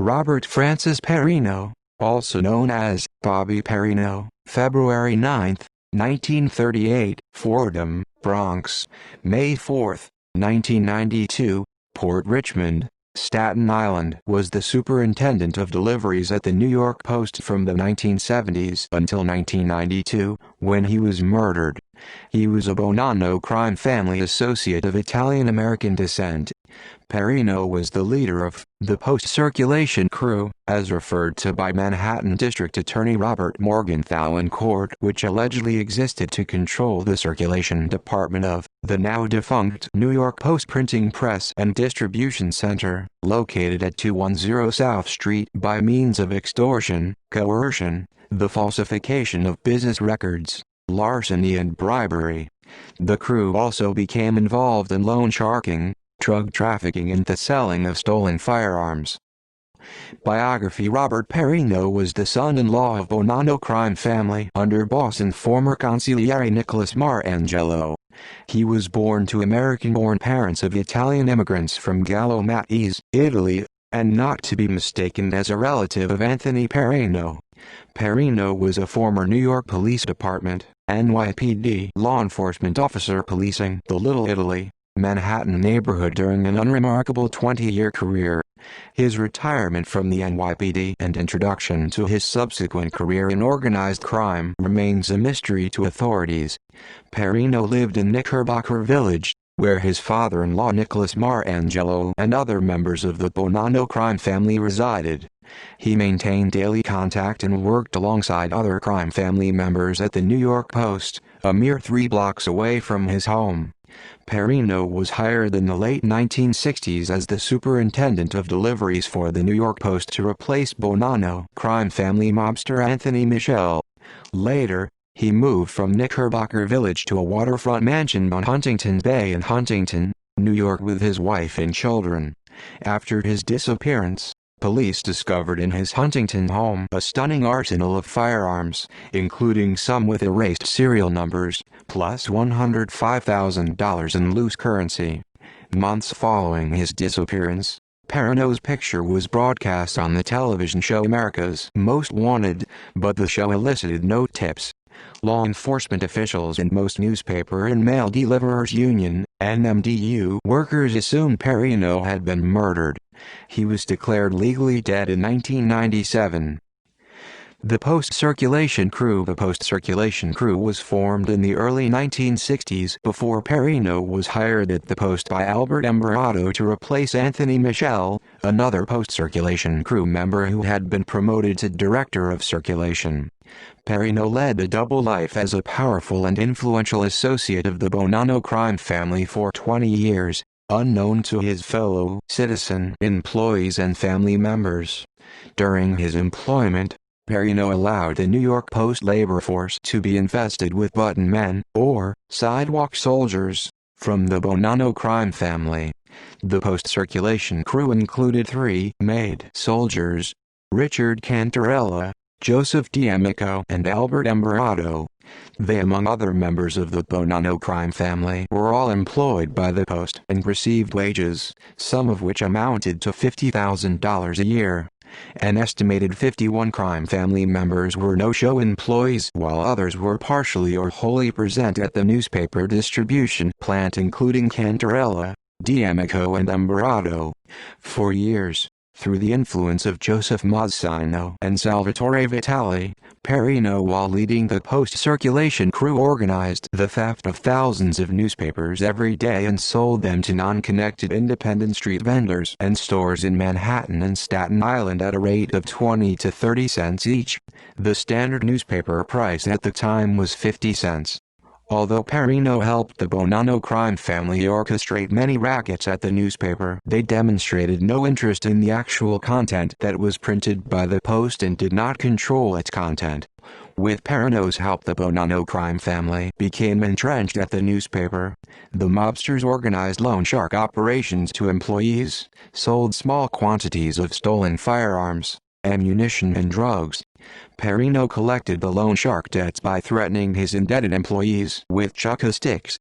Robert Francis Perrino, also known as Bobby Perrino, February 9, 1938, Fordham, Bronx, May 4, 1992, Port Richmond, Staten Island, was the superintendent of deliveries at the New York Post from the 1970s until 1992, when he was murdered. He was a Bonanno crime family associate of Italian-American descent. Perrino was the leader of the Post circulation crew, as referred to by Manhattan District Attorney Robert Morgenthau in court, which allegedly existed to control the circulation department of the now-defunct New York Post Printing Press and Distribution Center, located at 210 South Street, by means of extortion, coercion, the falsification of business records, larceny and bribery. The crew also became involved in loan sharking, drug trafficking and the selling of stolen firearms. Biography. Robert Perrino was the son-in-law of Bonanno crime family under boss and former consigliere Nicholas Marangelo. He was born to American-born parents of Italian immigrants from Gallo Matese, Italy, and not to be mistaken as a relative of Anthony Perrino. Perrino was a former New York Police Department, NYPD, law enforcement officer policing the Little Italy, Manhattan neighborhood during an unremarkable 20-year career. His retirement from the NYPD and introduction to his subsequent career in organized crime remains a mystery to authorities. Perrino lived in Knickerbocker Village, where his father-in-law Nicholas Marangelo and other members of the Bonanno crime family resided. He maintained daily contact and worked alongside other crime family members at the New York Post, a mere 3 blocks away from his home. Perrino was hired in the late 1960s as the superintendent of deliveries for the New York Post to replace Bonanno crime family mobster Anthony Michel. Later, he moved from Knickerbocker Village to a waterfront mansion on Huntington Bay in Huntington, New York with his wife and children. After his disappearance, police discovered in his Huntington home a stunning arsenal of firearms, including some with erased serial numbers, plus $105,000 in loose currency. Months following his disappearance, Perrino's picture was broadcast on the television show America's Most Wanted, but the show elicited no tips. Law enforcement officials and most newspaper and mail deliverers union, NMDU, workers assumed Perrino had been murdered. He was declared legally dead in 1997. The Post circulation crew. The Post circulation crew was formed in the early 1960s before Perrino was hired at the Post by Albert Embarato to replace Anthony Michel, another Post circulation crew member who had been promoted to director of circulation. Perrino led a double life as a powerful and influential associate of the Bonanno crime family for 20 years, unknown to his fellow citizen employees and family members. During his employment, Perrino allowed the New York Post labor force to be infested with button men, or sidewalk soldiers, from the Bonanno crime family. The Post circulation crew included 3 maid soldiers: Richard Cantarella, Joseph D'Amico and Albert Embarato. They, among other members of the Bonanno crime family, were all employed by the Post and received wages, some of which amounted to $50,000 a year. An estimated 51 crime family members were no-show employees, while others were partially or wholly present at the newspaper distribution plant, including Cantarella, D'Amico and Embarato. For years, through the influence of Joseph Mazzino and Salvatore Vitali, Perrino, while leading the Post circulation crew, organized the theft of thousands of newspapers every day and sold them to non-connected independent street vendors and stores in Manhattan and Staten Island at a rate of 20 to 30 cents each. The standard newspaper price at the time was 50 cents. Although Perrino helped the Bonanno crime family orchestrate many rackets at the newspaper, they demonstrated no interest in the actual content that was printed by the Post and did not control its content. With Perrino's help, the Bonanno crime family became entrenched at the newspaper. The mobsters organized loan shark operations to employees, sold small quantities of stolen firearms, ammunition and drugs. Perrino collected the loan shark debts by threatening his indebted employees with chuck-a-sticks.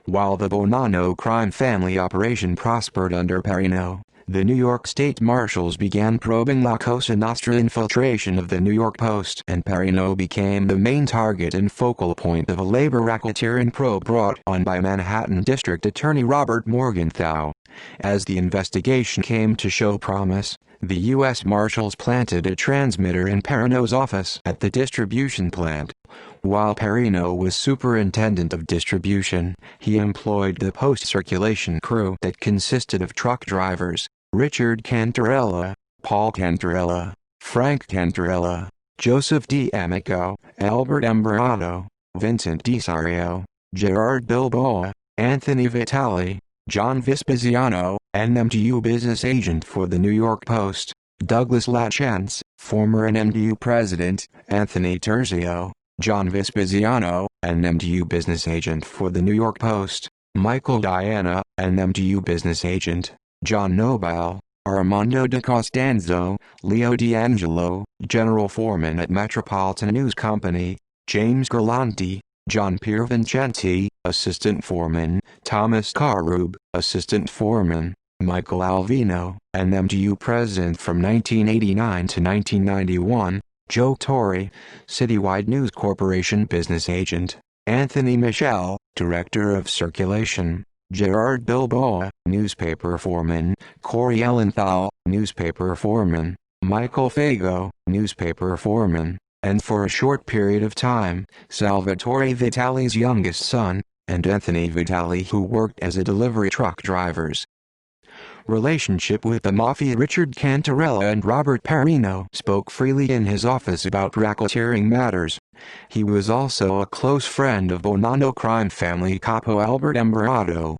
While the Bonanno crime family operation prospered under Perrino, The New York State Marshals began probing La Cosa Nostra infiltration of the New York Post, and Perrino became the main target and focal point of a labor racketeering probe brought on by Manhattan District Attorney Robert Morgenthau. As the investigation came to show promise, the U.S. Marshals planted a transmitter in Perrino's office at the distribution plant. While Perrino was superintendent of distribution, he employed the post-circulation crew that consisted of truck drivers, Richard Cantarella, Paul Cantarella, Frank Cantarella, Joseph D'Amico, Albert Embrato, Vincent DiSario, Gerard Bilboa, Anthony Vitale, John Vespasiano, NMDU business agent for the New York Post, Douglas Lachance, former NMDU president, Anthony Terzio, John Vespasiano, NMDU business agent for the New York Post, Michael Diana, NMDU business agent, John Nobile, Armando de Costanzo, Leo D'Angelo, general foreman at Metropolitan News Company, James Galante, John Piervincenti, assistant foreman, Thomas Carrube, assistant foreman, Michael Alvino, NMDU president from 1989 to 1991, Joe Torre, Citywide News Corporation business agent, Anthony Michel, director of circulation, Gerard Bilboa, newspaper foreman, Corey Ellenthal, newspaper foreman, Michael Fago, newspaper foreman, and for a short period of time, Salvatore Vitale's youngest son, and Anthony Vitale, who worked as a delivery truck drivers. Relationship with the Mafia. Richard Cantarella and Robert Perrino spoke freely in his office about racketeering matters. He was also a close friend of Bonanno crime family capo Albert Embrato.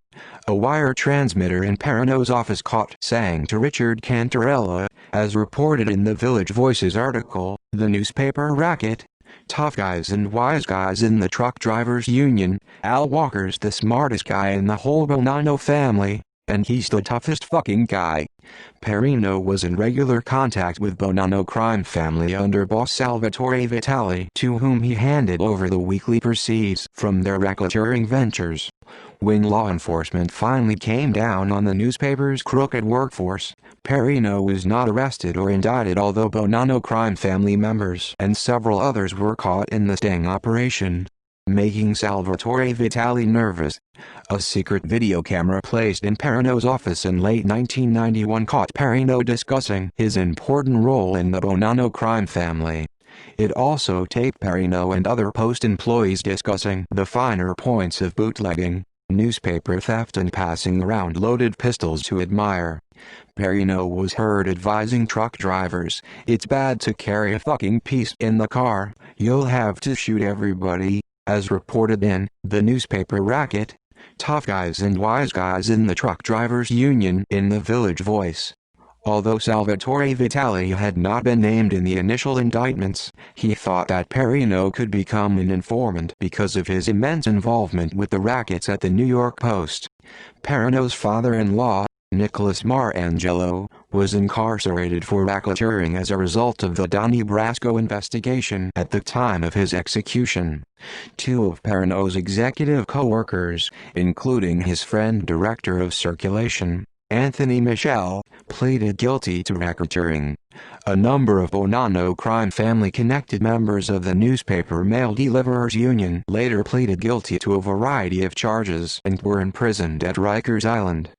A wire transmitter in Perrino's office caught saying to Richard Cantarella, as reported in the Village Voice's article, "The newspaper racket. Tough guys and wise guys in the truck drivers union. Al Walker's the smartest guy in the whole Bonanno family, and he's the toughest fucking guy." Perrino was in regular contact with Bonanno crime family under boss Salvatore Vitale, to whom he handed over the weekly proceeds from their racketeering ventures. When law enforcement finally came down on the newspaper's crooked workforce, Perrino was not arrested or indicted, although Bonanno crime family members and several others were caught in the sting operation, making Salvatore Vitale nervous. A secret video camera placed in Perrino's office in late 1991 caught Perrino discussing his important role in the Bonanno crime family. It also taped Perrino and other Post employees discussing the finer points of bootlegging, newspaper theft, and passing around loaded pistols to admire. Perrino was heard advising truck drivers, "It's bad to carry a fucking piece in the car, you'll have to shoot everybody," as reported in The Newspaper Racket. Tough guys and wise guys in the truck drivers union in the Village Voice. Although Salvatore Vitale had not been named in the initial indictments, he thought that Perrino could become an informant because of his immense involvement with the rackets at the New York Post. Perrino's father-in-law, Nicholas Marangelo, was incarcerated for racketeering as a result of the Donnie Brasco investigation at the time of his execution. Two of Perrino's executive co-workers, including his friend director of circulation, Anthony Michel, pleaded guilty to racketeering. A number of Bonanno crime family-connected members of the newspaper Mail Deliverers Union later pleaded guilty to a variety of charges and were imprisoned at Rikers Island.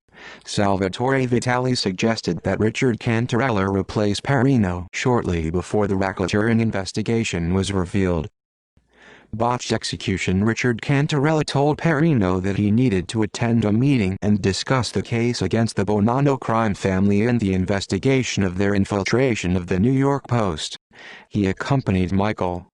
Salvatore Vitale suggested that Richard Cantarella replace Perrino shortly before the racketeering investigation was revealed. Botched Execution. Richard Cantarella told Perrino that he needed to attend a meeting and discuss the case against the Bonanno crime family and the investigation of their infiltration of the New York Post. He accompanied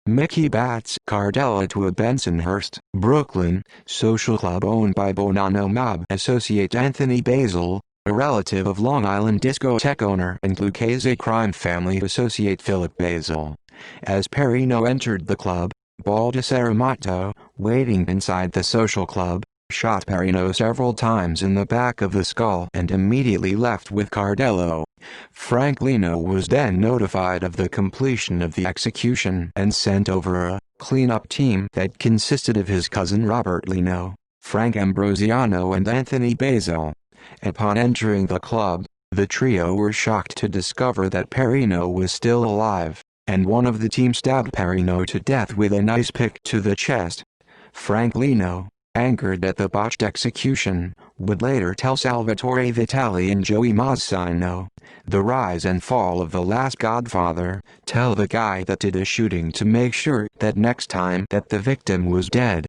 Mickey Bats Cardella to a Bensonhurst, Brooklyn, social club owned by Bonanno mob associate Anthony Basil, a relative of Long Island discotheque owner and Lucchese crime family associate Philip Basil. As Perrino entered the club, Baldessari, waiting inside the social club, shot Perrino several times in the back of the skull and immediately left with Cardello. Frank Lino was then notified of the completion of the execution and sent over a cleanup team that consisted of his cousin Robert Lino, Frank Ambrosiano and Anthony Basil. Upon entering the club, The trio were shocked to discover that Perrino was still alive, and one of the team stabbed Perrino to death with an ice pick to the chest. Frank Lino, angered at the botched execution, would later tell Salvatore Vitali and Joey Mazzino, "The rise and fall of the last Godfather, tell the guy that did the shooting to make sure that next time that the victim was dead."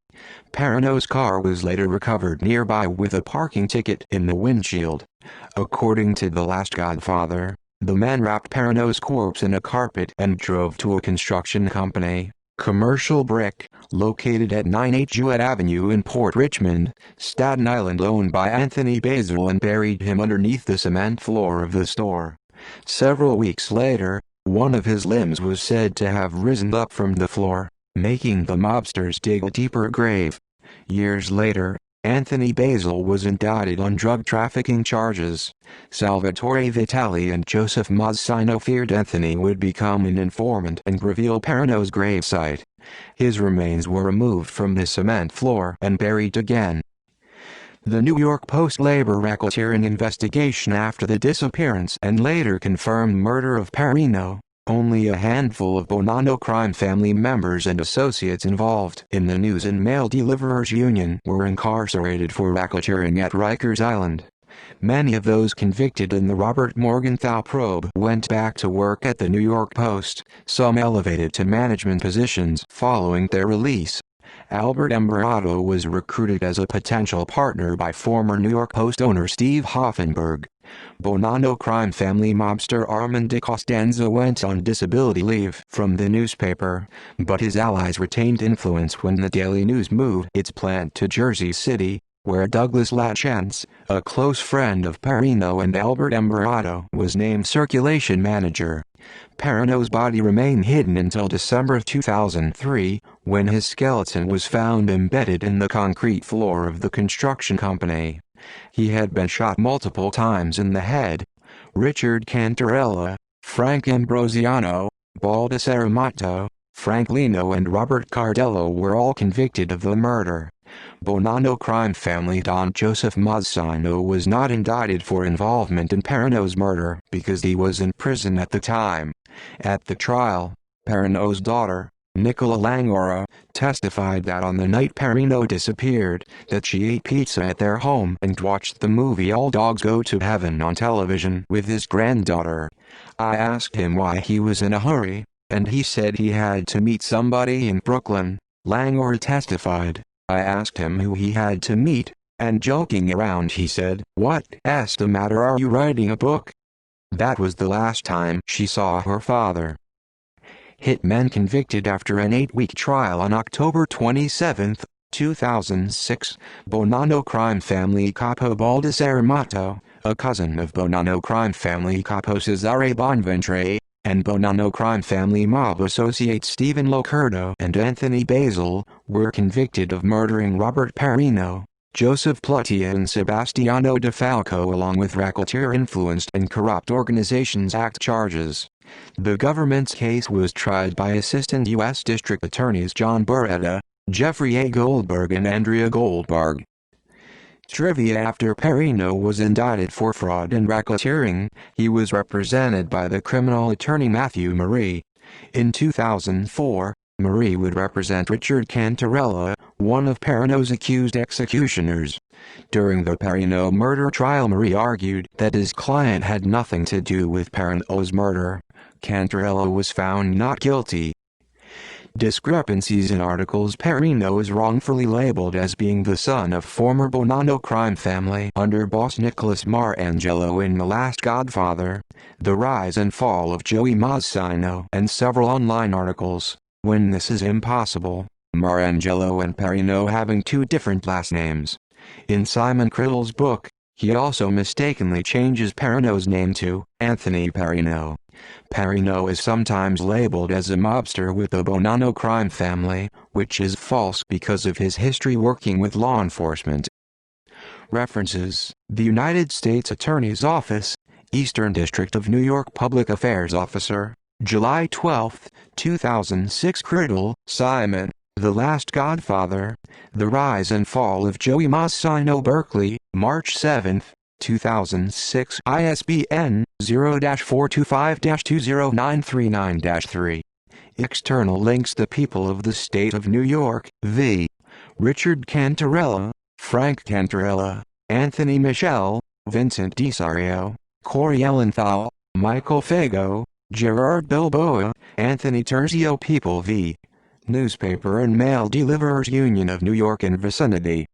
Perrino's car was later recovered nearby with a parking ticket in the windshield. According to The Last Godfather, the men wrapped Perrino's corpse in a carpet and drove to a construction company, Commercial Brick, located at 98 Jewett Avenue in Port Richmond, Staten Island, owned by Anthony Basil, and buried him underneath the cement floor of the store. Several weeks later, one of his limbs was said to have risen up from the floor, making the mobsters dig a deeper grave. Years later, Anthony Basil was indicted on drug trafficking charges. Salvatore Vitali and Joseph Mazzino feared Anthony would become an informant and reveal Perrino's gravesite. His remains were removed from the cement floor and buried again. The New York Post labor racketeering investigation after the disappearance and later confirmed murder of Perrino. Only a handful of Bonanno crime family members and associates involved in the News and Mail Deliverers Union were incarcerated for racketeering at Rikers Island. Many of those convicted in the Robert Morgenthau probe went back to work at the New York Post, some elevated to management positions following their release. Albert Embarato was recruited as a potential partner by former New York Post owner Steve Hoffenberg. Bonanno crime family mobster Armand de Costanza went on disability leave from the newspaper, but his allies retained influence when the Daily News moved its plant to Jersey City, where Douglas Lachance, a close friend of Perrino and Albert Embarato, was named circulation manager. Perrino's body remained hidden until December 2003, when his skeleton was found embedded in the concrete floor of the construction company. He had been shot multiple times in the head. Richard Cantarella, Frank Ambrosiano, Baldassare Matto, Frank Lino and Robert Cardello were all convicted of the murder. Bonanno crime family Don Joseph Mazzino was not indicted for involvement in Perrino's murder because he was in prison at the time. At the trial, Perrino's daughter, Nicola Langora, testified that on the night Perrino disappeared, that she ate pizza at their home and watched the movie All Dogs Go to Heaven on television with his granddaughter. "I asked him why he was in a hurry, and he said he had to meet somebody in Brooklyn," Langora testified. "I asked him who he had to meet, and joking around he said, 'What's the matter, are you writing a book?' That was the last time she saw her father." Hitmen convicted after an 8-week trial on October 27, 2006, Bonanno crime family capo Baldassare Matto, a cousin of Bonanno crime family capo Cesare Bonventre, and Bonanno crime family mob associates Stephen Locardo and Anthony Basil, were convicted of murdering Robert Perrino, Joseph Pluttia and Sebastiano DeFalco along with racketeer-influenced and corrupt organizations act charges. The government's case was tried by Assistant U.S. District Attorneys John Beretta, Jeffrey A. Goldberg and Andrea Goldberg. Trivia: after Perrino was indicted for fraud and racketeering, he was represented by the criminal attorney Matthew Marie. In 2004, Marie would represent Richard Cantarella, one of Perrino's accused executioners. During the Perrino murder trial, Marie argued that his client had nothing to do with Perrino's murder. Cantarella was found not guilty. Discrepancies in articles: Perrino is wrongfully labeled as being the son of former Bonanno crime family underboss Nicholas Marangelo in The Last Godfather, The Rise and Fall of Joey Mazzino, and several online articles, when this is impossible, Marangelo and Perrino having two different last names. In Simon Criddle's book, he also mistakenly changes Perrino's name to Anthony Perrino. Perrino is sometimes labeled as a mobster with the Bonanno crime family, which is false because of his history working with law enforcement. References: The United States Attorney's Office, Eastern District of New York Public Affairs Officer, July 12, 2006. Criddle, Simon, The Last Godfather, The Rise and Fall of Joey Mazzino. Berkeley, March 7, 2006 ISBN 0-425-20939-3. External links: The People of the State of New York, v. Richard Cantarella, Frank Cantarella, Anthony Michel, Vincent DiSario, Corey Ellenthal, Michael Fago, Gerard Bilboa, Anthony Terzio. People v. Newspaper and Mail Deliverers Union of New York and Vicinity.